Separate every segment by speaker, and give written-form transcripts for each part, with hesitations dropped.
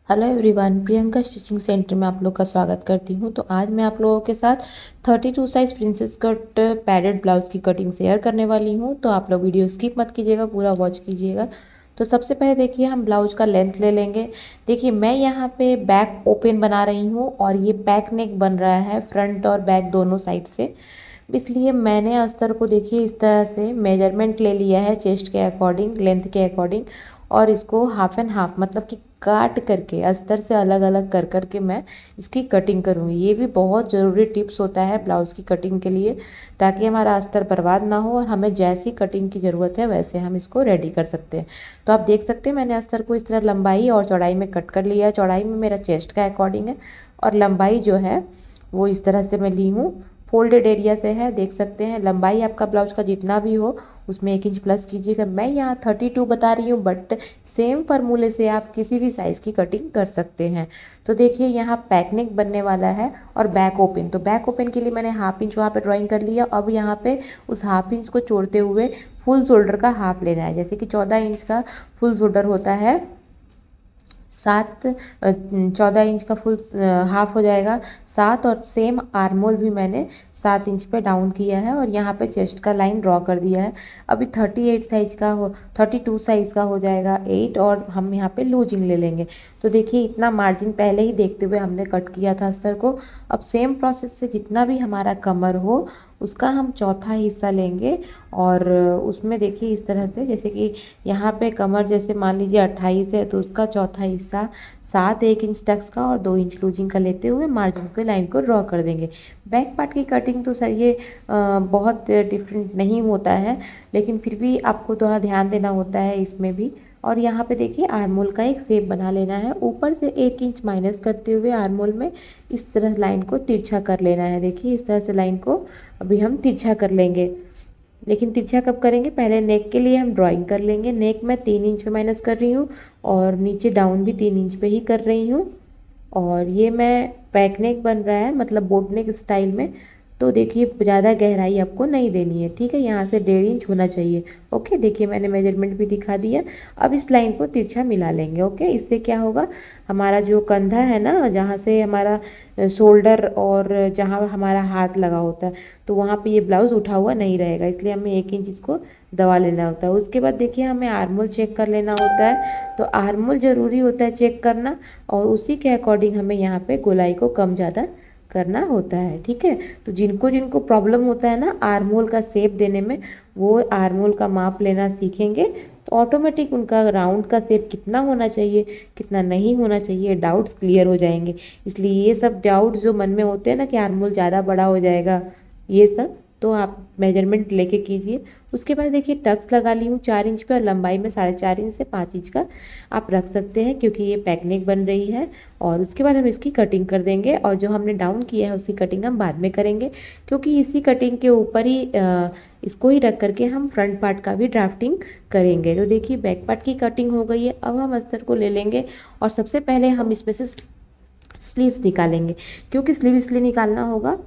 Speaker 1: Hello everyone, Priyanka stitching centre में आप लोग का स्वागत करती हूँ। तो आज मैं आप लोगों के साथ 32 size princess cut padded blouse की कटिंग शेयर करने वाली हूँ। तो आप लोग वीडियो स्किप मत कीजिएगा, पूरा वॉच कीजिएगा। तो सबसे पहले देखिए हम ब्लाउज का लेंथ ले लेंगे। देखिए मैं यहाँ पे बैक ओपन बना रही हूँ और ये बैक नेक बन रहा है फ्रंट और बैक दोनों साइड से। इसलिए मैंने अस्तर को देखिए इस तरह से मेजरमेंट ले लिया है चेस्ट के अकॉर्डिंग, लेंथ के अकॉर्डिंग, और इसको हाफ एंड हाफ मतलब कि काट करके अस्तर से अलग अलग कर करके मैं इसकी कटिंग करूँगी। ये भी बहुत ज़रूरी टिप्स होता है ब्लाउज़ की कटिंग के लिए, ताकि हमारा अस्तर बर्बाद ना हो और हमें जैसी कटिंग की ज़रूरत है वैसे हम इसको रेडी कर सकते हैं। तो आप देख सकते हैं मैंने अस्तर को इस तरह लंबाई और चौड़ाई में कट कर लिया है। चौड़ाई में मेरा चेस्ट का अकॉर्डिंग है और लंबाई जो है वो इस तरह से मैं ली हूँ, फोल्डेड एरिया से है। देख सकते हैं लंबाई आपका ब्लाउज का जितना भी हो उसमें 1 इंच प्लस कीजिएगा। मैं यहाँ 32 बता रही हूँ, बट सेम फार्मूले से आप किसी भी साइज़ की कटिंग कर सकते हैं। तो देखिए यहाँ बैक नेक बनने वाला है और बैक ओपन, तो बैक ओपन के लिए मैंने हाफ इंच वहाँ पे ड्राइंग कर लिया। अब यहाँ पे उस हाफ इंच को छोड़ते हुए फुल शोल्डर का हाफ लेना है। जैसे कि 14 इंच का फुल शोल्डर होता है, 14 इंच का फुल हाफ हो जाएगा 7। और सेम आर्मोल भी मैंने 7 इंच पे डाउन किया है और यहाँ पे चेस्ट का लाइन ड्रॉ कर दिया है। अभी 38 साइज का हो 32 साइज़ का हो जाएगा 8, और हम यहाँ पे लूजिंग ले लेंगे। तो देखिए इतना मार्जिन पहले ही देखते हुए हमने कट किया था अस्तर को। अब सेम प्रोसेस से जितना भी हमारा कमर हो उसका हम चौथा हिस्सा लेंगे और उसमें देखिए इस तरह से, जैसे कि यहाँ पे कमर जैसे मान लीजिए 28 है तो उसका चौथा हिस्सा 7 1 इंच टक्स का और 2 इंच लूजिंग का लेते हुए मार्जिन के लाइन को ड्रॉ कर देंगे। बैक पार्ट की कटिंग तो सर ये बहुत डिफरेंट नहीं होता है, लेकिन फिर भी आपको थोड़ा ध्यान देना होता है इसमें भी। और यहाँ पे देखिए आर्मोल का एक शेप बना लेना है, ऊपर से 1 इंच माइनस करते हुए आर्मोल में इस तरह लाइन को तिरछा कर लेना है। देखिए इस तरह से लाइन को अभी हम तिरछा कर लेंगे। लेकिन तिरछा कब करेंगे, पहले नेक के लिए हम ड्राइंग कर लेंगे। नेक मैं 3 इंच पे माइनस कर रही हूँ और नीचे डाउन भी 3 इंच पे ही कर रही हूँ। और ये मैं बैक नेक बन रहा है मतलब बोट नेक स्टाइल में। तो देखिए ज़्यादा गहराई आपको नहीं देनी है, ठीक है, यहाँ से 1.5 इंच होना चाहिए। ओके, देखिए मैंने मेजरमेंट भी दिखा दिया। अब इस लाइन को तिरछा मिला लेंगे। ओके, इससे क्या होगा, हमारा जो कंधा है ना, जहाँ से हमारा शोल्डर और जहाँ हमारा हाथ लगा होता है, तो वहाँ पे ये ब्लाउज़ उठा हुआ नहीं रहेगा, इसलिए हमें 1 इंच इसको दबा लेना होता है। उसके बाद देखिए हमें आर्मोल चेक कर लेना होता है। तो आर्मोल ज़रूरी होता है चेक करना, और उसी के अकॉर्डिंग हमें यहाँ पे गोलाई को कम ज़्यादा करना होता है, ठीक है। तो जिनको जिनको प्रॉब्लम होता है ना आर्मोल का शेप देने में, वो आर्मोल का माप लेना सीखेंगे तो ऑटोमेटिक उनका राउंड का शेप कितना होना चाहिए कितना नहीं होना चाहिए डाउट्स क्लियर हो जाएंगे। इसलिए ये सब डाउट्स जो मन में होते हैं ना कि आर्मोल ज़्यादा बड़ा हो जाएगा, ये सब तो आप मेजरमेंट लेके कीजिए। उसके बाद देखिए टक्स लगा ली हूँ 4 इंच पे और लंबाई में 4.5 इंच से 5 इंच का आप रख सकते हैं, क्योंकि ये पैक नेक बन रही है। और उसके बाद हम इसकी कटिंग कर देंगे, और जो हमने डाउन किया है उसकी कटिंग हम बाद में करेंगे, क्योंकि इसी कटिंग के ऊपर ही इसको ही रख करके हम फ्रंट पार्ट का भी ड्राफ्टिंग करेंगे। तो देखिए बैक पार्ट की कटिंग हो गई है। अब हम अस्तर को ले लेंगे और सबसे पहले हम इसमें से स्लीव्स निकालेंगे। क्योंकि स्लीव इसलिए निकालना होगा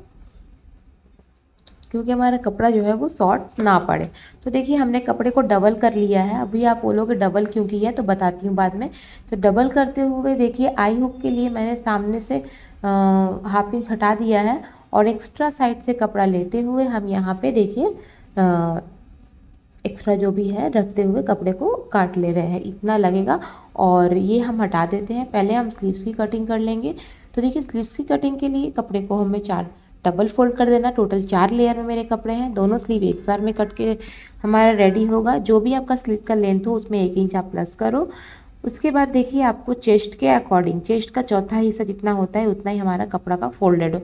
Speaker 1: क्योंकि हमारा कपड़ा जो है वो शॉर्ट ना पड़े। तो देखिए हमने कपड़े को डबल कर लिया है। अभी आप बोलोगे डबल क्यों किया है, तो बताती हूँ बाद में। तो डबल करते हुए देखिए आई हुक के लिए मैंने सामने से हाफ इंच हटा दिया है और एक्स्ट्रा साइड से कपड़ा लेते हुए हम यहाँ पे देखिए एक्स्ट्रा जो भी है रखते हुए कपड़े को काट ले रहे हैं, इतना लगेगा। और ये हम हटा देते हैं। पहले हम स्लीव्स की कटिंग कर लेंगे। तो देखिए स्लीव्स की कटिंग के लिए कपड़े को हमें 4 डबल फोल्ड कर देना। टोटल 4 लेयर में मेरे कपड़े हैं, दोनों स्लीव एक बार में कट के हमारा रेडी होगा। जो भी आपका स्लीव का लेंथ हो उसमें 1 इंच आप प्लस करो। उसके बाद देखिए आपको चेस्ट के अकॉर्डिंग, चेस्ट का चौथा हिस्सा जितना होता है उतना ही हमारा कपड़ा का फोल्डेड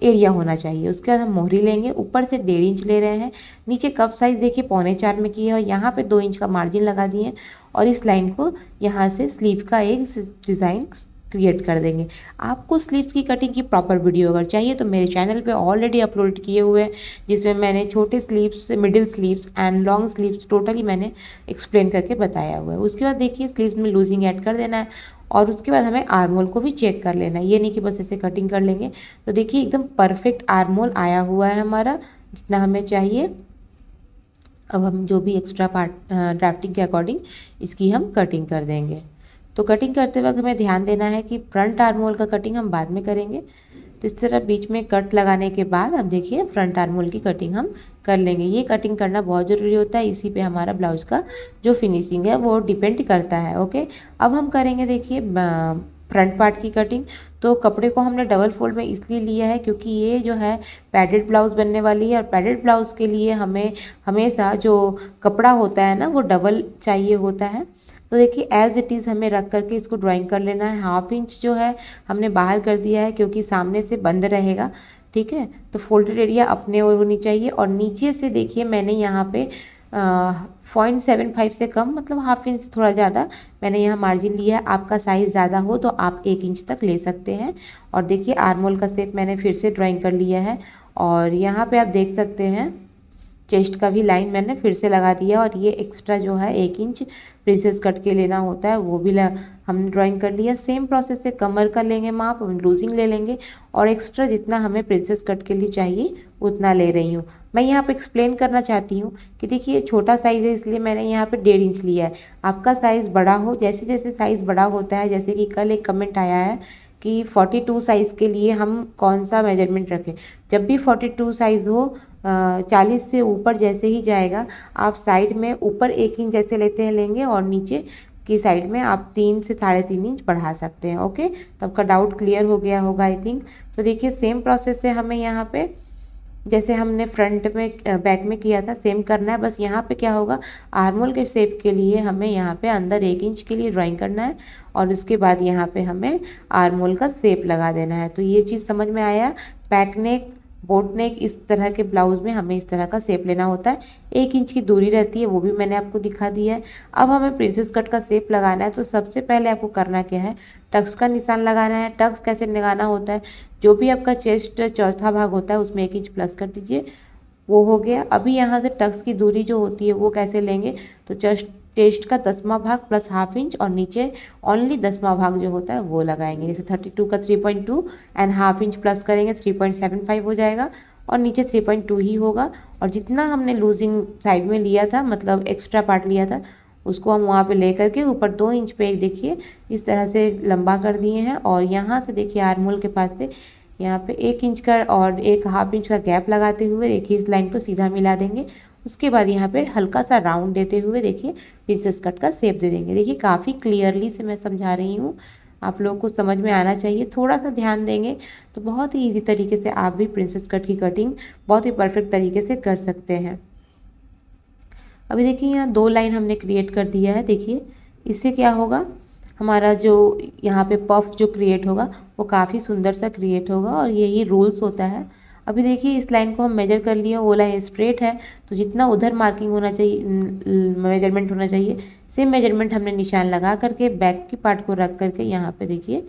Speaker 1: एरिया होना चाहिए। उसके बाद हम मोहरी लेंगे, ऊपर से 1.5 इंच ले रहे हैं। नीचे कप साइज़ देखिए 3.25 में की है और यहाँ पे 2 इंच का मार्जिन लगा दिए और इस लाइन को यहाँ से स्लीव का एक डिज़ाइन क्रिएट कर देंगे। आपको स्लीव्स की कटिंग की प्रॉपर वीडियो अगर चाहिए तो मेरे चैनल पे ऑलरेडी अपलोड किए हुए हैं, जिसमें मैंने छोटे sleeves, middle sleeves and long sleeves totally मैंने एक्सप्लेन करके बताया हुआ है। उसके बाद देखिए स्लीव्स में लूजिंग ऐड कर देना है और उसके बाद हमें आर्मोल को भी चेक कर लेना है। ये नहीं कि बस ऐसे कटिंग कर लेंगे। तो देखिए एकदम परफेक्ट आर्मोल आया हुआ है हमारा, जितना हमें चाहिए। अब हम जो भी एक्स्ट्रा पार्ट ड्राफ्टिंग के अकॉर्डिंग इसकी हम कटिंग कर देंगे। तो कटिंग करते वक्त हमें ध्यान देना है कि फ्रंट आर्म होल का कटिंग हम बाद में करेंगे। तो इस तरह बीच में कट लगाने के बाद अब देखिए फ्रंट आर्म होल की कटिंग हम कर लेंगे। ये कटिंग करना बहुत ज़रूरी होता है, इसी पे हमारा ब्लाउज़ का जो फिनिशिंग है वो डिपेंड करता है। ओके, अब हम करेंगे देखिए फ्रंट पार्ट की कटिंग। तो कपड़े को हमने डबल फोल्ड में इसलिए लिया है क्योंकि ये जो है पैडेड ब्लाउज़ बनने वाली है, और पैडेड ब्लाउज़ के लिए हमें हमेशा जो कपड़ा होता है ना वो डबल चाहिए होता है। तो देखिए एज़ इट इज़ हमें रख करके इसको ड्राइंग कर लेना है। हाफ इंच जो है हमने बाहर कर दिया है क्योंकि सामने से बंद रहेगा, ठीक है। तो फोल्डेड एरिया अपने ओर होनी चाहिए, और नीचे से देखिए मैंने यहाँ पे 0.75 से कम, मतलब हाफ इंच से थोड़ा ज़्यादा मैंने यहाँ मार्जिन लिया है। आपका साइज़ ज़्यादा हो तो आप 1 इंच तक ले सकते हैं। और देखिए आर्म होल का शेप मैंने फिर से ड्राइंग कर लिया है, और यहाँ पे आप देख सकते हैं चेस्ट का भी लाइन मैंने फिर से लगा दिया, और ये एक्स्ट्रा जो है 1 इंच प्रिंसेस कट के लेना होता है वो भी हमने ड्राइंग कर लिया। सेम प्रोसेस से कमर का लेंगे माप, हम लूजिंग ले लेंगे, और एक्स्ट्रा जितना हमें प्रिंसेस कट के लिए चाहिए उतना ले रही हूँ। मैं यहाँ पे एक्सप्लेन करना चाहती हूँ कि देखिए छोटा साइज़ है इसलिए मैंने यहाँ पे 1.5 इंच लिया है। आपका साइज़ बड़ा हो, जैसे जैसे साइज़ बड़ा होता है, जैसे कि कल एक कमेंट आया है कि 42 साइज़ के लिए हम कौन सा मेजरमेंट रखें। जब भी 42 साइज़ हो 40 से ऊपर जैसे ही जाएगा आप साइड में ऊपर 1 इंच जैसे लेते हैं लेंगे, और नीचे की साइड में आप 3 से 3.5 इंच बढ़ा सकते हैं। ओके, तो आपका डाउट क्लियर हो गया होगा आई थिंक। तो देखिए सेम प्रोसेस से हमें यहाँ पे जैसे हमने फ्रंट में बैक में किया था सेम करना है। बस यहाँ पे क्या होगा, आर्म होल के शेप के लिए हमें यहाँ पे अंदर 1 इंच के लिए ड्राइंग करना है, और उसके बाद यहाँ पे हमें आर्म होल का शेप लगा देना है। तो ये चीज़ समझ में आया। बैक नेक, बोट नेक, इस तरह के ब्लाउज़ में हमें इस तरह का शेप लेना होता है। 1 इंच की दूरी रहती है, वो भी मैंने आपको दिखा दिया है। अब हमें प्रिंसेस कट का शेप लगाना है, तो सबसे पहले आपको करना क्या है, टक्स का निशान लगाना है। टक्स कैसे लगाना होता है, जो भी आपका चेस्ट चौथा भाग होता है उसमें 1 इंच प्लस कर दीजिए, वो हो गया। अभी यहाँ से टक्स की दूरी जो होती है वो कैसे लेंगे, तो चेस्ट का 10वां भाग प्लस हाफ इंच, और नीचे ओनली 10वां भाग जो होता है वो लगाएंगे। जैसे 32 का 3.2 एंड हाफ इंच प्लस करेंगे 3.75 हो जाएगा, और नीचे 3.2 ही होगा। और जितना हमने लूजिंग साइड में लिया था, मतलब एक्स्ट्रा पार्ट लिया था, उसको हम वहाँ पे ले करके ऊपर 2 इंच पे एक देखिए इस तरह से लंबा कर दिए हैं। और यहाँ से देखिए आर्म होल के पास से यहाँ पे 1 इंच का और 1 हाफ इंच का गैप लगाते हुए देखिए इस लाइन को सीधा मिला देंगे। उसके बाद यहाँ पे हल्का सा राउंड देते हुए देखिए प्रिंसेस कट का शेप दे देंगे। देखिए काफ़ी क्लियरली से मैं समझा रही हूँ, आप लोगों को समझ में आना चाहिए। थोड़ा सा ध्यान देंगे तो बहुत ही ईजी तरीके से आप भी प्रिंसेस कट की कटिंग बहुत ही परफेक्ट तरीके से कर सकते हैं। अभी देखिए यहाँ 2 लाइन हमने क्रिएट कर दिया है। देखिए इससे क्या होगा, हमारा जो यहाँ पे पफ जो क्रिएट होगा वो काफ़ी सुंदर सा क्रिएट होगा, और यही रूल्स होता है। अभी देखिए इस लाइन को हम मेजर कर लिए, वो लाइन स्ट्रेट है तो जितना उधर मार्किंग होना चाहिए, मेजरमेंट होना चाहिए, सेम मेजरमेंट हमने निशान लगा करके बैक की पार्ट को रख करके यहाँ पे देखिए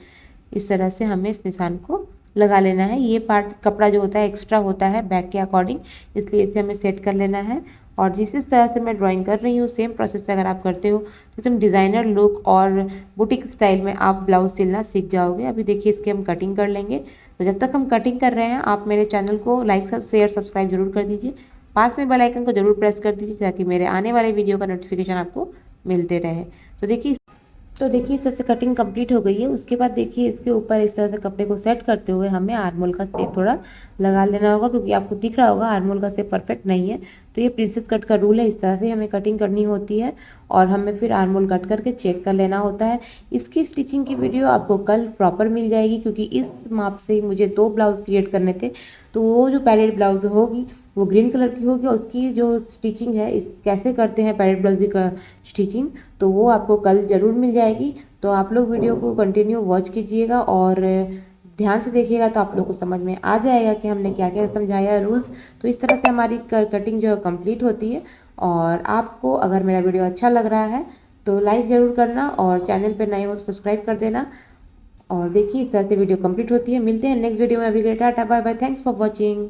Speaker 1: इस तरह से हमें इस निशान को लगा लेना है। ये पार्ट कपड़ा जो होता है एक्स्ट्रा होता है बैक के अकॉर्डिंग, इसलिए इसे हमें सेट कर लेना है। और जिस तरह से मैं ड्राइंग कर रही हूँ सेम प्रोसेस से अगर आप करते हो तो तुम डिज़ाइनर लुक और बुटीक स्टाइल में आप ब्लाउज सिलना सीख जाओगे। अभी देखिए इसकी हम कटिंग कर लेंगे। तो जब तक हम कटिंग कर रहे हैं आप मेरे चैनल को लाइक शेयर सब्सक्राइब जरूर कर दीजिए, पास में बेल आइकन को जरूर प्रेस कर दीजिए ताकि मेरे आने वाले वीडियो का नोटिफिकेशन आपको मिलते रहे। तो देखिए इस तरह से कटिंग कंप्लीट हो गई है। उसके बाद देखिए इसके ऊपर इस तरह से कपड़े को सेट करते हुए हमें आर्म होल का शेप थोड़ा लगा लेना होगा, क्योंकि आपको दिख रहा होगा आर्म होल का शेप परफेक्ट नहीं है। तो ये प्रिंसेस कट का रूल है, इस तरह से हमें कटिंग करनी होती है, और हमें फिर आर्म होल कट करके चेक कर लेना होता है। इसकी स्टिचिंग की वीडियो आपको कल प्रॉपर मिल जाएगी, क्योंकि इस माप से मुझे 2 ब्लाउज क्रिएट करने थे। तो वो जो पैडेड ब्लाउज होगी वो ग्रीन कलर की होगी, और उसकी जो स्टिचिंग है इसकी कैसे करते हैं पैडेड ब्लाउज की स्टिचिंग, तो वो आपको कल ज़रूर मिल जाएगी। तो आप लोग वीडियो को कंटिन्यू वॉच कीजिएगा और ध्यान से देखिएगा, तो आप लोग को समझ में आ जाएगा कि हमने क्या क्या समझाया रूल्स। तो इस तरह से हमारी कटिंग जो है कंप्लीट होती है। और आपको अगर मेरा वीडियो अच्छा लग रहा है तो लाइक ज़रूर करना, और चैनल पर नए हो तो सब्सक्राइब कर देना। और देखिए इस तरह से वीडियो कंप्लीट होती है। मिलते हैं नेक्स्ट वीडियो में। अभी के लिए tata bye bye, thanks for watching.